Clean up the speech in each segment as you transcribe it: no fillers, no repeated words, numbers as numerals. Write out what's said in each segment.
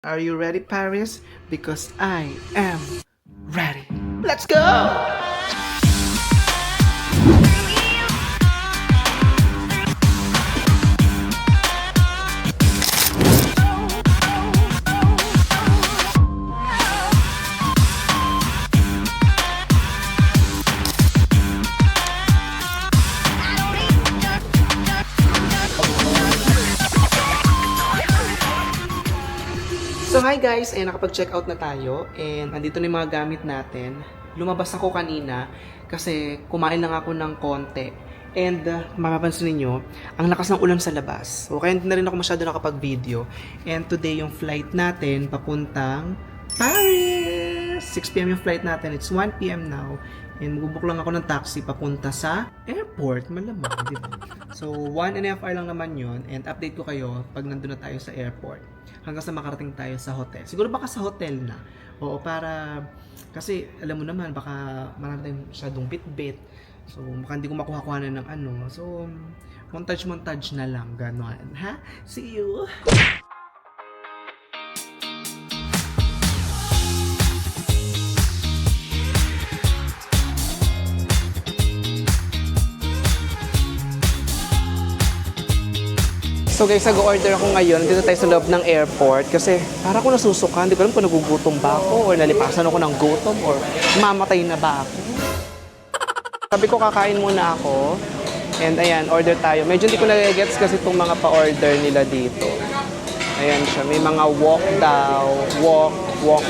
Are you ready, Paris? Because I am ready. Let's go! So hi guys, nakapag-check out na tayo and andito na yung mga gamit natin. Lumabas ako kanina kasi kumain lang ako ng konti. And mapapansin niyo, ang lakas ng ulan sa labas. So kaya hindi na rin ako masyado nakapag-video. And today yung flight natin papuntang Paris! 6 PM yung flight natin. It's 1 PM now. And magbubuk lang ako ng taxi papunta sa airport. Malamang, di ba? So, 1.5 hour lang naman yon. And update ko kayo pag nandun na tayo sa airport. Hanggang sa makarating tayo sa hotel. Siguro baka sa hotel na. Oo, para... Kasi, alam mo naman, baka marami tayong masyadong bit-bit. So, baka hindi ko makuha-kuha na ng ano. So, montage-montage na lang. Ganon. Ha? See you! So guys, nag-order ako ngayon. Dito tayo sa loob ng airport kasi para ako nasusuka. Hindi ko alam kung nagugutom ba ako or nalipasan ako ng gutom or mamatay na ba ako. Sabi ko kakain muna ako. And ayan, order tayo. Medyo hindi ko nag-gets kasi itong mga pa-order nila dito. Ayan siya. May mga wok daw. Wok.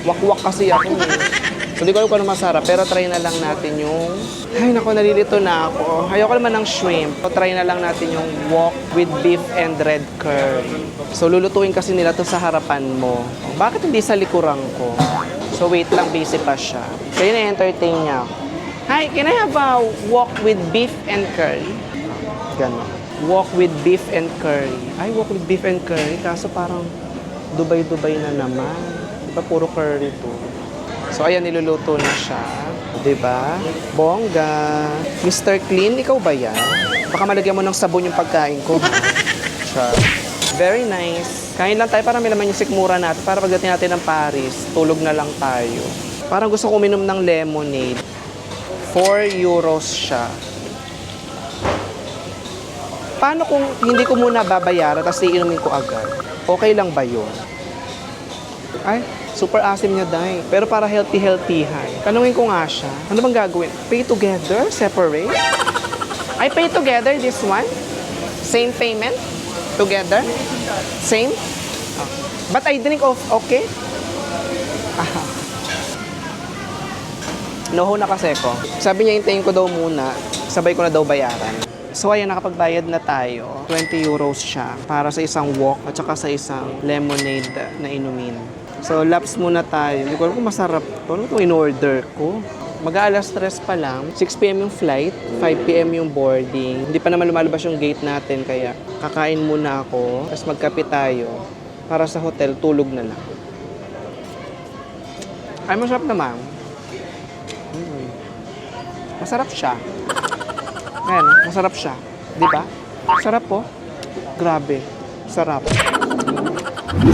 Wak kasi ako eh. So, hindi ko alam kung ano masarap, pero try na lang natin yung... Ay, naku, nalilito na ako. Ayoko naman ng shrimp. So, try na lang natin yung wok with beef and red curry. So, lulutuin kasi nila to sa harapan mo. Bakit hindi sa likuran ko? So, wait lang, busy pa siya. Kaya na-entertain niya ako. Hi, can I have a wok with beef and curry? Ganon. Wok with beef and curry. Ay, wok with beef and curry. Kaso parang Dubai-Dubai na naman. Di ba puro curry to? So, ayan, niluluto na siya. Diba? Bongga. Mr. Clean, ikaw ba yan? Baka malagyan mo ng sabon yung pagkain ko. Char. Very nice. Kain lang tayo para may laman yung sikmura natin. Para pagdating natin ng Paris, tulog na lang tayo. Parang gusto ko uminom ng lemonade. 4 euros siya. Paano kung hindi ko muna babayaran tapos iinumin ko agad? Okay lang ba yun? Ay, super asim niya, Day. Pero para healthy, hay. Tanungin ko nga siya, ano bang gagawin? Pay together? Separate? I pay together this one? Same payment? Together? Same? Oh. But I drink of okay? Ah. Noho na kasi ko. Sabi niya, hintayin ko daw muna. Sabay ko na daw bayaran. So ayan, nakapagbayad na tayo. 20 euros siya para sa isang wok at saka sa isang lemonade na inumin. So, laps muna tayo. Hindi ko alam kung masarap to. Ano itong in-order ko? Mag-aalas 3 pa lang. 6 PM yung flight. 5 PM yung boarding. Hindi pa naman lumalabas yung gate natin. Kaya kakain muna ako. Tapos magkape tayo. Para sa hotel, tulog na lang. Ay, masarap naman. Masarap siya. Ayan, masarap siya. Di ba? Sarap po. Grabe. Sarap.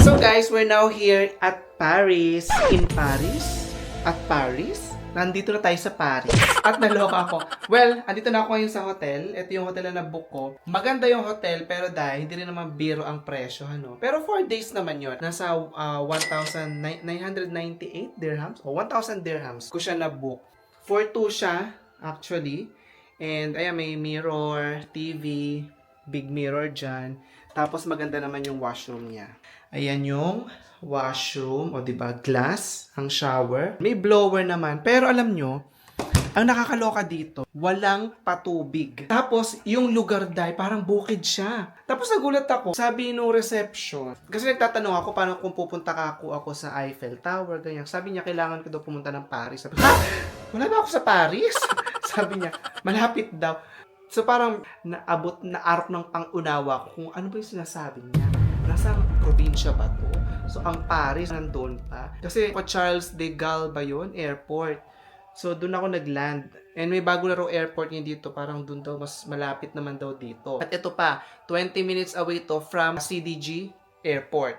So guys, we're now here at Paris. In Paris? At Paris? Nandito na tayo sa Paris. At naloka ako. Well, andito na ako ngayon sa hotel. Ito yung hotel na nabook ko. Maganda yung hotel, pero dahil hindi rin naman biro ang presyo, ano. Pero 4 days naman yun. Nasa 1,998 dirhams o 1,000 dirhams ko siya nabook. For 2 siya, actually. And ayan, may mirror, TV, big mirror dyan. Tapos maganda naman yung washroom niya. Ayan yung washroom, o diba, glass, ang shower. May blower naman, pero alam nyo, ang nakakaloka dito, walang patubig. Tapos, yung lugar dahil parang bukid siya. Tapos nagulat ako, sabi nung reception, kasi nagtatanong ako paano kung pupunta ako sa Eiffel Tower, ganyan. Sabi niya, kailangan ko daw pumunta ng Paris. Sabi ko, ha? Wala ba ako sa Paris? Sabi niya, malapit daw. So parang naabot na arok ng pang-unawa ko kung ano ba yung sinasabi niya. Nasa probinsya ba to? So ang Paris nandun pa. Kasi po Charles de Gaulle ba yun? Airport. So doon ako nag-land. And may bago na raw airport niya dito. Parang doon daw mas malapit naman daw dito. At ito pa, 20 minutes away to from CDG Airport.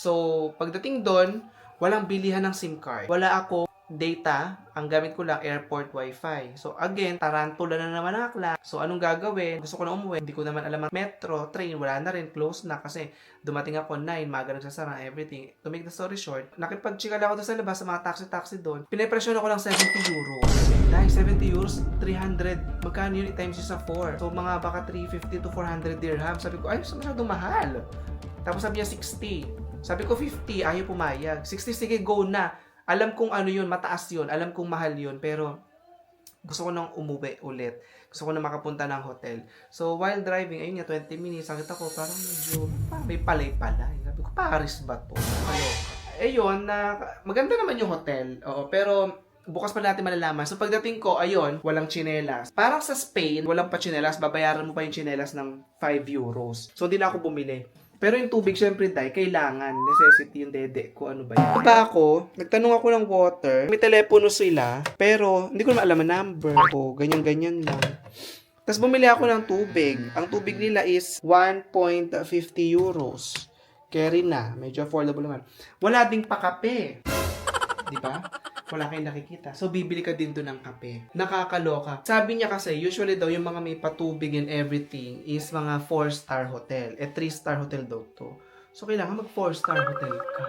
So, pagdating doon, walang bilihan ng SIM card. Wala ako data, ang gamit ko lang airport wifi. So again, tarantula na naman ang akla. So anong gagawin? Gusto ko na umuwi, hindi ko naman alam ang metro, train, wala na rin, close na kasi dumating ako 9, maga nagsasara, everything. To make the story short, nakipag-chika lang ako doon sa labas sa mga taxi doon. Pinapresyon ako ng 70 euros. Dahil 70 euros, 300. Magkano yun i-times yun sa 4? So mga baka 350 to 400 dirham. Sabi ko, ay, masyadong mahal. Tapos sabi niya 60. Sabi ko 50, ayaw pumayag. 60, sige, go na. Alam kong ano yun, mataas yun. Alam kong mahal yun. Pero gusto ko nang umuwi ulit. Gusto ko na makapunta ng hotel. So, while driving, ayun nga, 20 minutes, nakita ko, parang medyo, may palay-palay. Sabi ko, Paris ba to? Ayun, maganda naman yung hotel. Oo, pero bukas pa natin malalaman. So, pagdating ko, ayun, walang tsinelas. Parang sa Spain, walang pa tsinelas. Babayaran mo pa yung tsinelas ng 5 euros. So, hindi na ako bumili. Pero yung tubig, syempre, kailangan. Necessity yung dede ko. Ano ba yan? Diba ako, nagtanong ako ng water. May telepono sila, pero hindi ko naman alam ang number. O, ganyan-ganyan lang. Tapos bumili ako ng tubig. Ang tubig nila is 1.50 euros. Carry na. Medyo affordable naman. Wala ding pakape. Diba? Wala kayong nakikita. So, bibili ka din doon ng kape. Nakakaloka. Sabi niya kasi, usually daw, yung mga may patubig and everything is mga 4-star hotel. 3-star hotel daw to. So, kailangan mag 4-star hotel ka.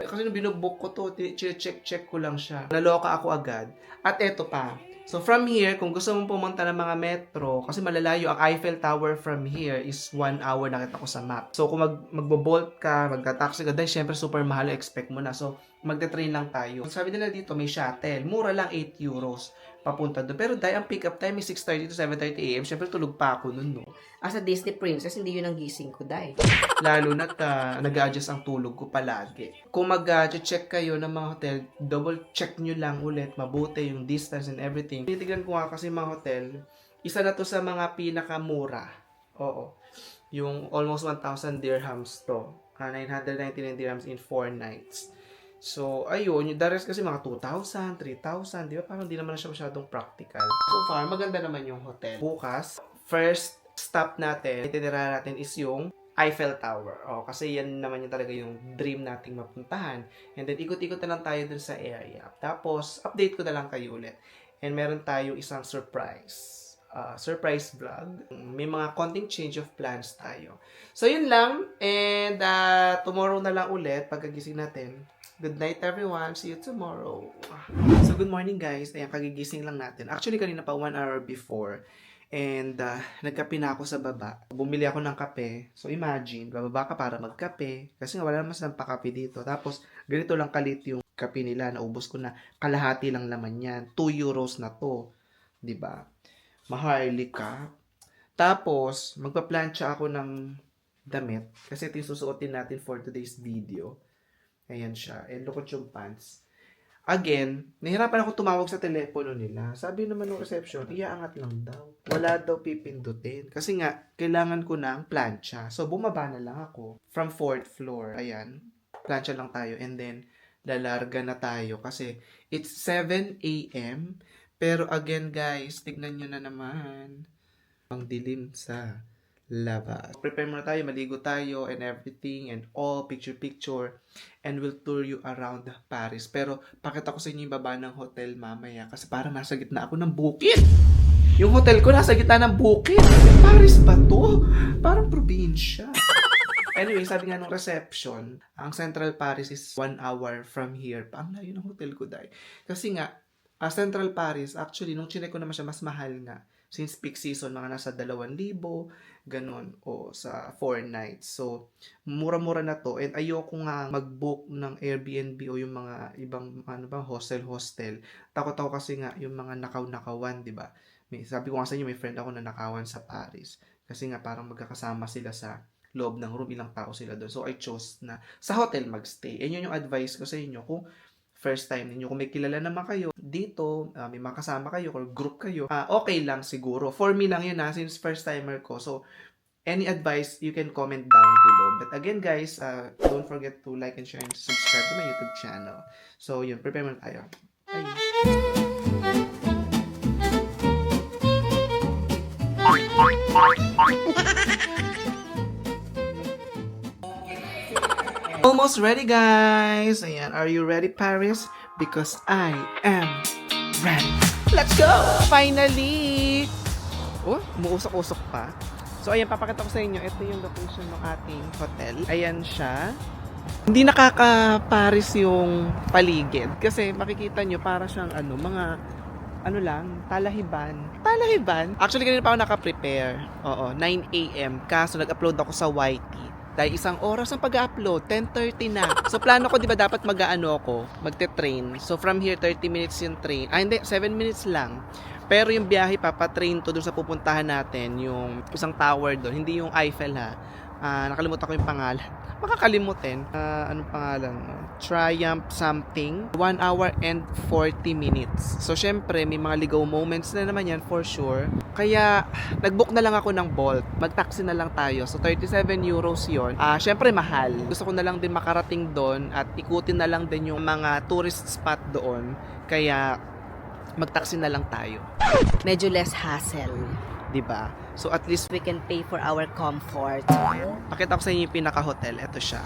Kasi nung binubook ko to, check ko lang siya. Naloka ako agad. At eto pa. So, from here, kung gusto mong pumunta ng mga metro, kasi malalayo, ang Eiffel Tower from here is 1 hour, nakita ko sa map. So, kung magbo-bolt ka, magka-taxi ka, dahil syempre super mahal, expect mo na. So, magte-train lang tayo. Sabi nila dito, may shuttle. Mura lang 8 euros papunta doon. Pero dahil ang pick-up time is 6:30 to 7:30 a.m., syempre tulog pa ako noon, no? As a Disney princess, hindi yun ang gising ko, dahil. Lalo na't nag-adjust ang tulog ko palagi. Kung mag-check kayo ng mga hotel, double check nyo lang ulit, mabuti yung distance and everything. Tinitignan ko nga kasi mga hotel, isa na to sa mga pinakamura. Oo. Yung almost 1,000 dirhams to. 999 dirhams in 4 nights. So, ayun, yung the rest kasi mga 2,000, 3,000, di ba? Parang di naman na siya masyadong practical. So far, maganda naman yung hotel. Bukas, first stop natin, itinirahan natin is yung Eiffel Tower. O, kasi yan naman yung talaga yung dream nating mapuntahan. And then, ikot-ikot na lang tayo dun sa area. Tapos, update ko na lang kayo ulit. And meron tayong isang surprise. Surprise vlog. May mga konting change of plans tayo. So, yun lang. And, tomorrow na lang ulit, pagkagising natin. Good night, everyone. See you tomorrow. So, good morning, guys. Ayan, kagigising lang natin. Actually, kanina pa 1 hour before. And, nagkape na ako sa baba. Bumili ako ng kape. So, imagine, bababa ka para magkape. Kasi nga, wala naman silang pakape dito. Tapos, ganito lang kalit yung kape nila. Naubos ko na. Kalahati lang laman yan. 2 euros na to. Diba? Maharli ka. Tapos, magpa-plancha ako ng damit. Kasi ito yung susuotin natin for today's video. Ayan siya. And look at yung pants. Again, nahirapan ako tumawag sa telepono nila. Sabi naman ng reception, iaangat lang daw. Wala daw pipindutin. Kasi nga, kailangan ko ng plancha. So, bumaba na lang ako from 4th floor. Ayan. Plancha lang tayo. And then, lalarga na tayo. Kasi, it's 7 a.m. Pero again, guys, tignan nyo na naman. Ang dilim sa labas. Prepare muna tayo, maligo tayo and everything and all picture and we'll tour you around Paris. Pero pakita ko sa inyo yung baba ng hotel mamaya kasi parang nasa gitna ako ng bukid. Yung hotel ko nasa gitna ng bukid. Paris ba to? Parang probinsya. Anyway, sabi nga nung reception, ang Central Paris is 1 hour from here. Ang layo ng hotel ko dahil. Kasi nga, Central Paris, actually, nung chinek ko naman siya, mas mahal nga. Since peak season, mga nasa 2,000, ganun, o sa 4 nights. So, mura-mura na to. And ayoko nga mag-book ng Airbnb o yung mga ibang, hostel. Takot ako kasi nga, yung mga nakaw-nakawan, di ba? Sabi ko nga sa inyo, may friend ako na nakawan sa Paris. Kasi nga, parang magkakasama sila sa loob ng room, ilang tao sila doon. So, I chose na sa hotel magstay. And yun yung advice ko sa inyo, kung first time ninyo, kung may kilala naman kayo dito, may makasama kayo, or group kayo, okay lang siguro. For me lang yun since first timer ko. So, any advice, you can comment down below. But again guys, don't forget to like and share and subscribe to my YouTube channel. So, yun, prepare muna tayo. Bye! almost ready, guys. Ayan, are you ready, Paris? Because I am ready. Let's go! Finally! Oh, umuusok-usok pa. So, ayan, papakita ko sa inyo. Ito yung location ng ating hotel. Ayan siya. Hindi nakaka-Paris yung paligid. Kasi makikita nyo, para siyang talahiban. Talahiban? Actually, kanina pa ako naka-prepare. Oo, 9 a.m. Kaso nag-upload ako sa YT. Dahil isang oras ang pag-upload, 10:30 na. So, plano ko, di ba, dapat magte-train. So, from here, 30 minutes yung train. Hindi, 7 minutes lang. Pero yung biyahe, papatrain to doon sa pupuntahan natin, yung isang tower doon. Hindi yung Eiffel, ha. Nakalimutan ko yung pangalan. Makakalimutin. Anong pangalan? Triumph something. 1 hour and 40 minutes. So, syempre, may mga ligaw moments na naman yan for sure. Kaya, nag-book na lang ako ng Bolt. Mag-taxi na lang tayo. So, 37 euros yon. Syempre, mahal. Gusto ko na lang din makarating doon at ikutin na lang din yung mga tourist spot doon. Kaya, mag-taxi na lang tayo. Medyo less hassle. Diba? So, at least We can pay for our comfort. pakita ko sa inyo yung pinaka-hotel. Ito siya.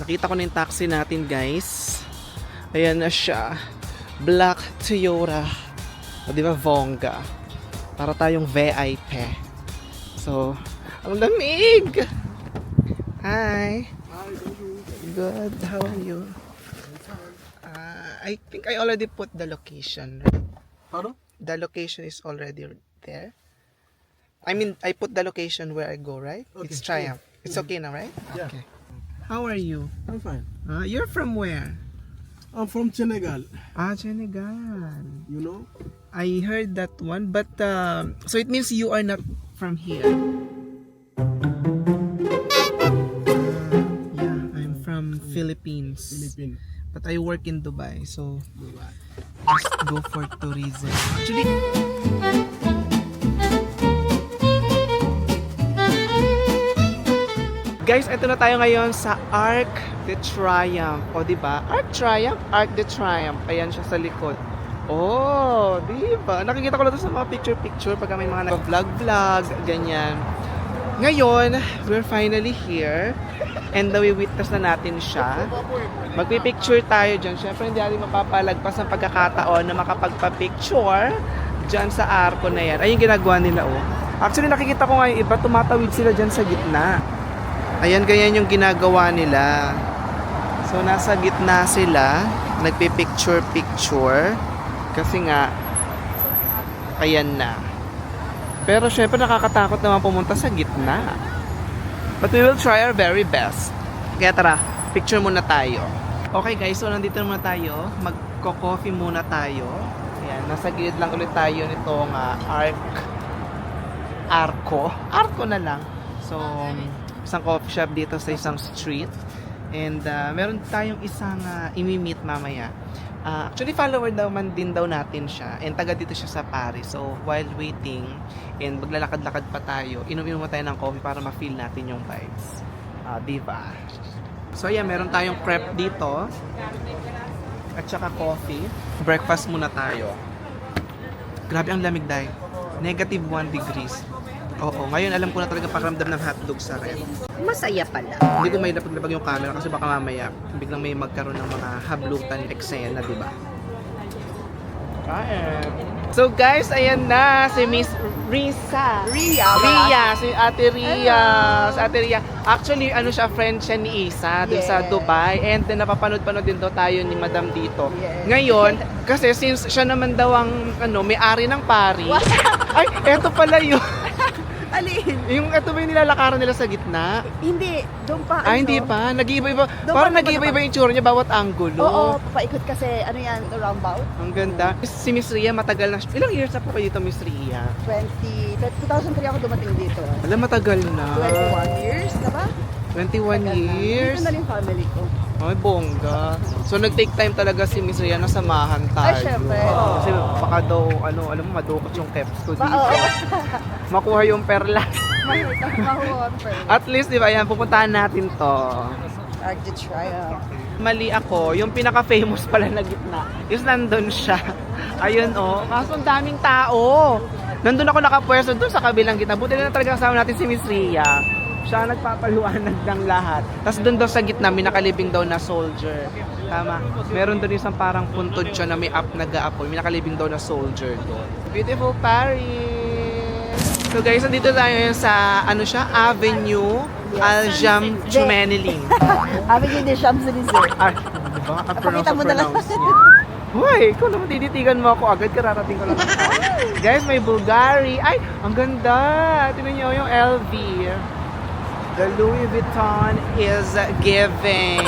Nakita ko na yung taxi natin, guys. Ayan na siya. Black Toyota. O, di ba, Vonga. Para tayong VIP. So, ang lamig! Hi! Good. How are you? I think I already put the location. Pardon? The location is already there. I mean, I put the location where I go, right? Okay. It's Triumph. It's okay now, right? Yeah. Okay. How are you? I'm fine. You're from where? I'm from Senegal. Senegal. You know? I heard that one, but so it means you are not from here. Yeah, I'm from Philippines. Philippines. But I work in Dubai, so just go for tourism. Actually, guys, ito na tayo ngayon sa Arc de Triomphe. O, diba? Arc Triumph? Arc de Triomphe. Ayan siya sa likod. Oh, diba? Nakikita ko lang ito sa mga picture-picture pagka may mga nag-vlog-vlog, ganyan. Ngayon, we're finally here. And witness na natin siya. Magpipicture tayo dyan. Siyempre, hindi natin mapapalagpas ang pagkakataon na makapagpa-picture dyan sa arko na yan. Ayun ginagawa nila, oh. Actually, nakikita ko nga yung iba, tumatawid sila dyan sa gitna. Ayan, ganyan yung ginagawa nila. So, nasa gitna sila. Nagpipicture-picture. Kasi nga, ayan na. Pero syempre nakakatakot naman pumunta sa gitna. But we will try our very best. Kaya tara, picture muna tayo. Okay guys, so nandito naman tayo. Magko-coffee muna tayo. Ayan, nasa gilid lang ulit tayo nitong Arco na lang. So, isang coffee shop dito sa isang street. And meron tayong isang imi-meet mamaya. Actually, follower man din daw natin siya. And taga dito siya sa Paris. So, while waiting, and maglalakad-lakad pa tayo, inom-inom tayo ng coffee para ma-feel natin yung vibes. Diba? So, yeah, meron tayong prep dito. At saka coffee. Breakfast muna tayo. Grabe ang lamig dahil. Negative 1 degrees. Oo, ngayon alam ko na talaga pakiramdam ng hotdog sa ref. Masaya pala. Hindi ko may napag yung camera kasi baka mamaya biglang may magkaroon ng mga hablutan eksena, di ba? So guys, ayan na si Miss Risa. Ria, si Ate Ria. Si Ate Ria. Actually, ano siya, friend siya ni Isa dun sa Dubai. And then napapanood-panood din daw tayo ni Madam dito. Ngayon, kasi since siya naman daw ang may-ari ng Paris. Ay, eto pala yun. Alin? Yung ito ba yung nilalakaran nila sa gitna? Hindi, doon pa. Hindi pa. Nag-iiba-iba. Doon Parang pa nag-iiba-iba yung tsura niya bawat angulo. Oo, papaikot kasi, ano yan, roundabout. Ang ganda. Si Miss Ria, matagal na. Ilang years na po kayo dito, Miss Ria? 2003 ako dumating dito. Alam, matagal na. 21 years na ba? 21 years? Dito na rin family ko. Ay, bongga. So, nag-take time talaga si Miss Ria na samahan tayo. Ay, syempre. Kasi baka daw, alam mo, madukot yung keps ko dito. Oo. Makuha yung perlas. Mahuha ang friend. At least, di ba, yan, pupuntahan natin to. Arc de Triomphe. Mali ako, yung pinaka-famous pala na gitna is nandun siya. Ayun, oh. Kaso ang daming tao. Nandun ako nakapwesto doon sa kabilang gitna. Buti na talaga kasama natin si Miss Ria. Siya ang nagpapaluanag ng lahat. Tapos doon daw sa gitna, may nakalibing daw na soldier. Tama. Meron doon isang parang puntod siya na may nag-aapoy. May nakalibing daw na soldier doon. Beautiful Paris! So guys, nandito tayo ngayon sa, Avenue Aljam Chumenelin. Avenue de Champs-Élysées. Ay, di ba? Pakita mo na lang. Hoy, ikaw naman tititigan mo ako agad, kararating ko lang. Guys, may Bulgari. Ay, ang ganda! Tingnan niyo yung LV. The Louis Vuitton is giving.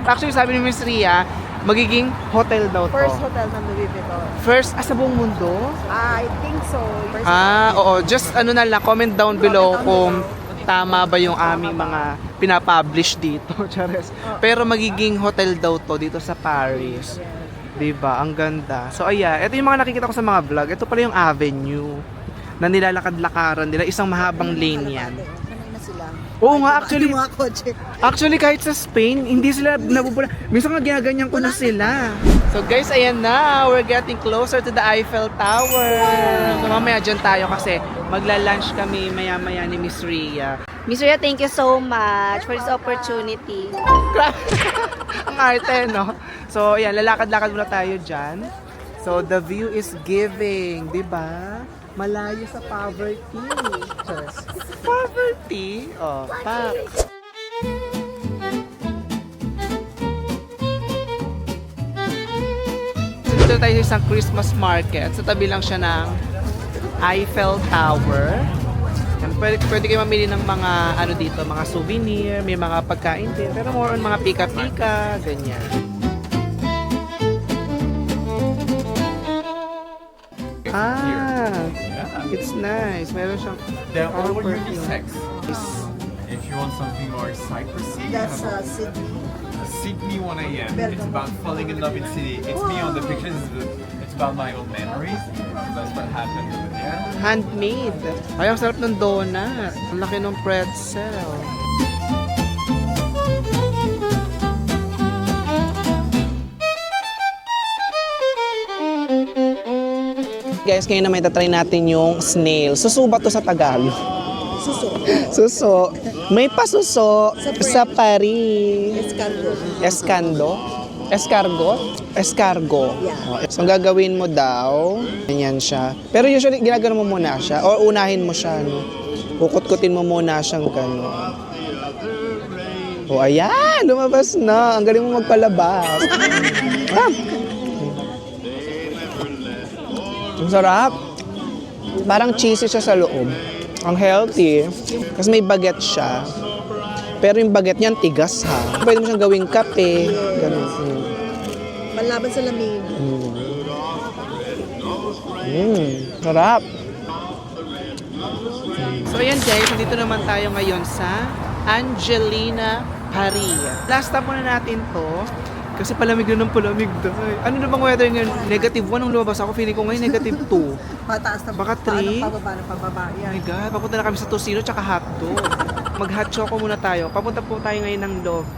Actually, sabi ni Miss Ria, magiging hotel daw to. First hotel ng Louis Vuitton. First, sa buong mundo? I think so. First Oo. Just ano na lang, comment down below kung tama ba yung aming mga pinapublish dito. Chares. Pero magiging hotel daw to dito sa Paris. Diba? Ang ganda. So, ayan. Ito yung mga nakikita ko sa mga vlog. Ito pala yung avenue na nilalakad-lakaran nila. Isang mahabang lane yan. Sanay na sila. Oo nga, actually, Mga kotse. kahit sa Spain, hindi sila nabubula. Minsan nga ginaganyan ko na sila. So guys, ayan na. We're getting closer to the Eiffel Tower. So mamaya dyan tayo kasi magla-lunch kami maya-maya ni Miss Ria. Miss Rhea, thank you so much for this opportunity. Ang arte, no? So, ayan, lalakad-lakad muna tayo dyan. So, the view is giving, di ba? Malayo sa poverty. Cheers. Poverty? Oh, pak. Dito tayo sa isang Christmas market. Sa tabi lang siya ng Eiffel Tower. And pwede kayo mamili ng mga dito, mga souvenir, may mga pagkain din. Pero more on mga pika-pika, ganyan. It's nice. Meron siyang They're all perfume. unisex. If you want something more Cyprusy, That's Sydney. Sydney 1 a.m. It's about falling in love in Sydney. It's me on the pictures. It's about my old memories. That's what happened over there. Handmade. Ay, ang sarap ng donut. Ang laki ng pretzel. Guys, ngayon naman itatry natin yung snail. Suso ba to sa Tagalog? Suso. Suso. May pasuso sa Paris. Escargot. Escando? Escargo? Yeah. So, ang gagawin mo daw, ganyan siya. Pero usually, ginagano mo muna siya. O unahin mo siya, no? Kukut-kutin mo muna siyang gano'n. O, ayan! Lumabas na! Ang galing mo magpalabas. Ang sarap. Parang cheesy siya sa loob. Ang healthy. Kasi may baget siya. Pero yung baget niyan, tigas ha. Pwede mo siyang gawing kape. Ganun. Panlaban sa lamig. Sarap. So ayan guys, dito naman tayo ngayon sa Angelina Paris. Last stop muna natin to. Kasi palamig na ng palamig dahil. Ano na bang weather ngayon? Negative 1 nung lumabas ako. Feeling ko ngayon negative 2. Pataas na Baka three? Pababa na pababa. Oh Yan. my God, papunta na kami sa Tocino tsaka hotdog. Mag-hot choco muna tayo. Papunta po tayo ngayon ng Louvre.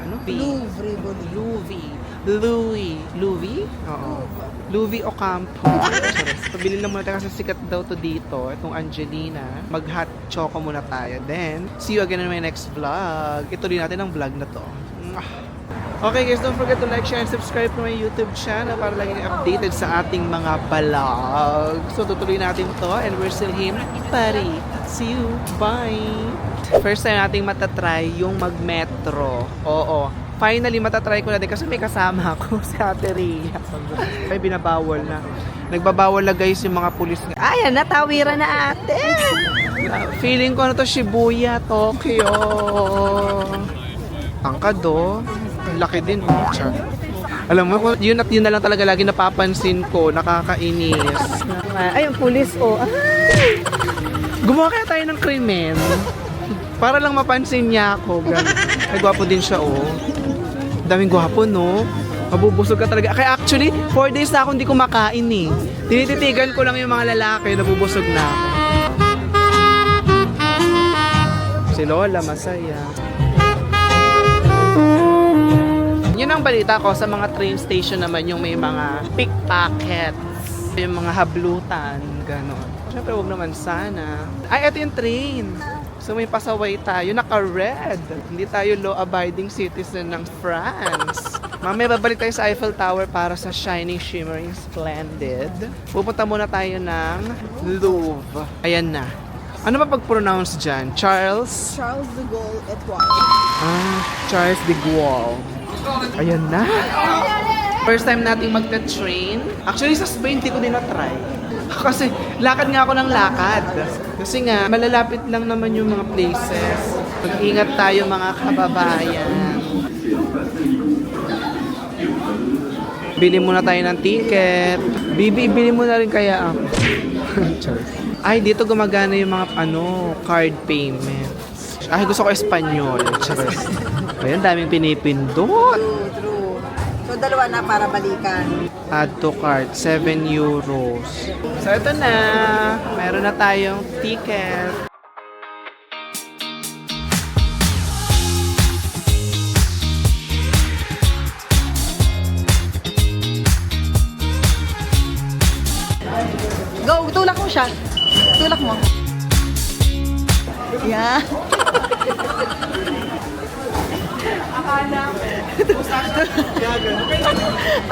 Louis? Oo. Louis Ocampo. Pabili lang muna tayo kasi sikat daw to dito. Itong Angelina. Mag-hot choco muna tayo. Then, see you again in my next vlog. Ituloy natin ang vlog na to. Okay guys, don't forget to like, share, and subscribe to my YouTube channel para laging updated sa ating mga vlog. So, tutuloy natin to and we're still him, Paris. See you. Bye! First time nating matatry yung mag-metro. Oo. Finally, matatry ko na din kasi may kasama ako si Ate Rhea. Ay, binabawal na. Nagbabawal na guys yung mga pulis. Ayan, natawiran na ate. Feeling ko na to Shibuya, Tokyo. Tangkad oh. Ang laki din oh. Char. Alam mo, yun at yun na lang talaga lagi napapansin ko. Nakakainis. Ay, ang pulis oh. Ay! Gumawa kaya tayo ng krimen. Para lang mapansin niya ako. Ay, gwapo din siya oh. Daming gwapo no. Mabubusog ka talaga. Kaya actually, 4 days na ako hindi kumakain eh. Tinititigan ko lang yung mga lalaki, nabubusog na ako. Si Lola, masaya. Yun ang balita ko sa mga train station naman yung may mga pickpockets, yung mga hablutan, gano'n. Siyempre, huwag naman sana. Ay, ito yung train. So may pasaway tayo, naka-red. Hindi tayo law-abiding citizen ng France. Mamaya babalik tayo sa Eiffel Tower para sa Shining, Shimmering, Splendid. Pupunta muna tayo ng Louvre. Ayan na. Ano ba pag-pronounce dyan? Charles? Charles de Gaulle Etoile. Charles de Gaulle. Ayan na. First time nating magta-train. Actually, sa Spain, hindi ko din na-try. Kasi lakad nga ako ng lakad. Kasi nga, malalapit lang naman yung mga places. Mag-ingat tayo mga kababayan. Bili muna tayo ng ticket. Bibi, bili mo na rin kaya ako. Ay, dito gumagana yung mga card payments. Ay, gusto ko Espanyol. Ayan, daming pinipindot. True. So, dalawa na para balikan. Add to cart, 7 euros. So, ito na. Meron na tayong ticket. Go, tulak mo siya. Tulak mo. Yeah.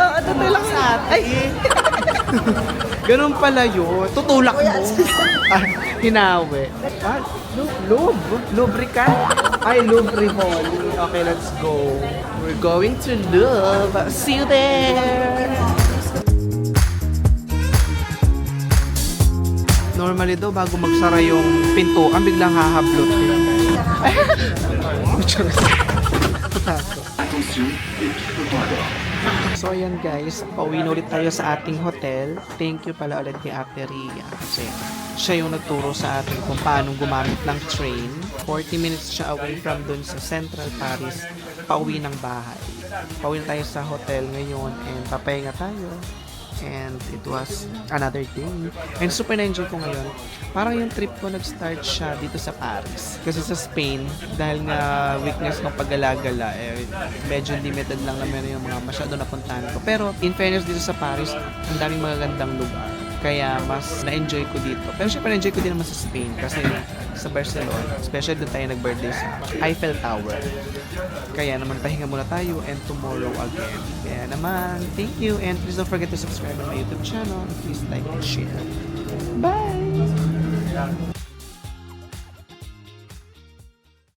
Oo, tutulak sa atin. Ay! Ganun pala yun. Tutulak mo. Ah, hinawi. Ah, lubricant? Ay, lubrivoli. Okay, let's go. We're going to Louvre. See you there! Normally daw, bago magsara yung pintuan, biglang hahablot. So ayan guys, pauwi na ulit tayo sa ating hotel. Thank you pala ulit kay Ate Ria kasi siya yung nagturo sa atin kung paano gumamit ng train. 40 minutes siya away from dun sa Central Paris, pauwi ng bahay. Pauwi na tayo sa hotel ngayon and papahinga tayo. And it was another day. And super na-enjoy ko ngayon. Parang yung trip ko nag-start siya dito sa Paris. Kasi sa Spain, dahil nga weakness ng paggalagala, medyo limited lang naman yung mga masyado napuntahan ko. Pero in fairness dito sa Paris, ang daming magagandang lugar. Kaya mas na-enjoy ko dito. Pero syempre na-enjoy ko din naman sa Spain kasi sa Barcelona, especially doon tayo nag-birthday sa Eiffel Tower. Kaya naman pahinga muna tayo and tomorrow again. Kaya naman, thank you and please don't forget to subscribe on my YouTube channel. Please like and share. Bye!